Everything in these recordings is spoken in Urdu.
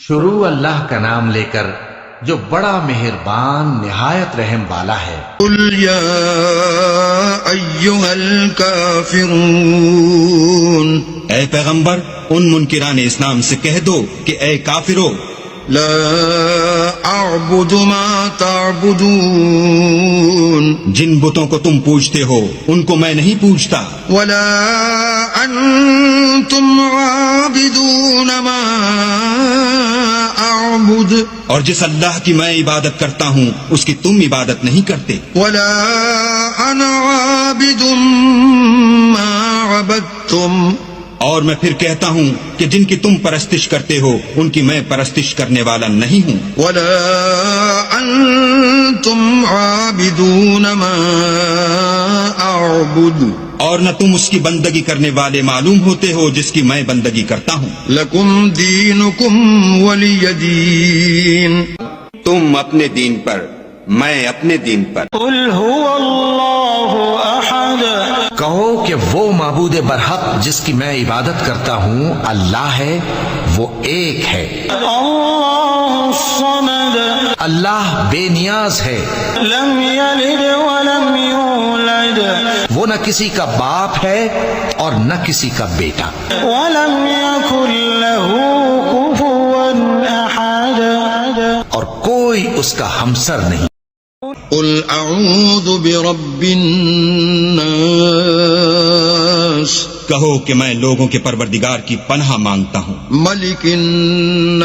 شروع اللہ کا نام لے کر جو بڑا مہربان نہایت رحم والا ہے۔ قل یا ایھا الکافرون، اے پیغمبر ان منکران اسلام سے کہہ دو کہ اے کافرو، لا اعبد ما تعبدون، جن بتوں کو تم پوجتے ہو ان کو میں نہیں پوجتا، ولا انتم عابدون ما اعبد، اور جس اللہ کی میں عبادت کرتا ہوں اس کی تم عبادت نہیں کرتے، ولا انا عابد ما عبدتم، اور میں پھر کہتا ہوں کہ جن کی تم پرستش کرتے ہو ان کی میں پرستش کرنے والا نہیں ہوں، ولا انتم عابدون ما اعبد، اور نہ تم اس کی بندگی کرنے والے معلوم ہوتے ہو جس کی میں بندگی کرتا ہوں۔ لکم دینکم ولی دین، تم اپنے دین پر، میں اپنے دین پر۔ قل هو اللہ احد، کہو کہ وہ معبود برحق جس کی میں عبادت کرتا ہوں اللہ ہے، وہ ایک ہے۔ اللہ الصمد، اللہ بے نیاز ہے، لم یلد ولم یولد وہ نہ کسی کا باپ ہے اور نہ کسی کا بیٹا، ولم یکن له کفوا احد، اور کوئی اس کا ہمسر نہیں۔ قل اعوذ برب الناس، کہو کہ میں لوگوں کے پروردگار کی پناہ مانگتا ہوں، ملک الناس،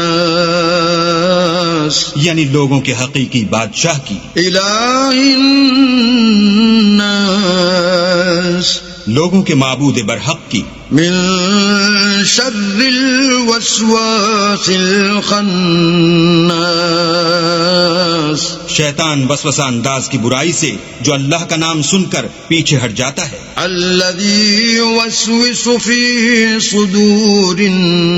یعنی لوگوں کے حقیقی بادشاہ کی، الہ الناس، لوگوں کے معبود برحق کی، من شر الوسواس الخناس، شیطان وسوسہ انداز کی برائی سے جو اللہ کا نام سن کر پیچھے ہٹ جاتا ہے، الذي يوسوس في صدور الناس،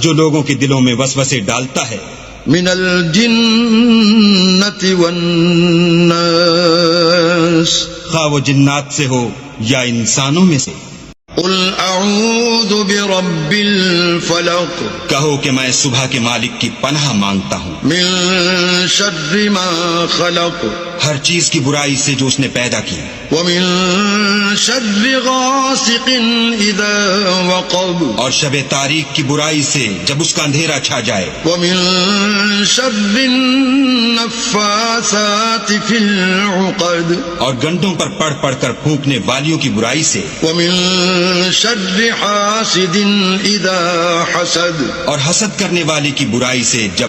جو لوگوں کے دلوں میں وسوسے ڈالتا ہے، من الجنة والناس، خواہ وہ جنات سے ہو یا انسانوں میں سے۔ قل اعوذ برب الفلق، کہو کہ میں صبح کے مالک کی پناہ مانگتا ہوں، من شر ما خلق، ہر چیز کی برائی سے جو اس نے پیدا کی، ومن شر غاسق اذا وقب، اور شب تاریک کی برائی سے جب اس کا اندھیرا چھا جائے، ومن شر النفاثات في العقد، اور گنڈوں پر پڑھ پڑھ کر پھونکنے والیوں کی برائی سے، ومن شر حاسد اذا حسد، اور حسد کرنے والے کی برائی سے جب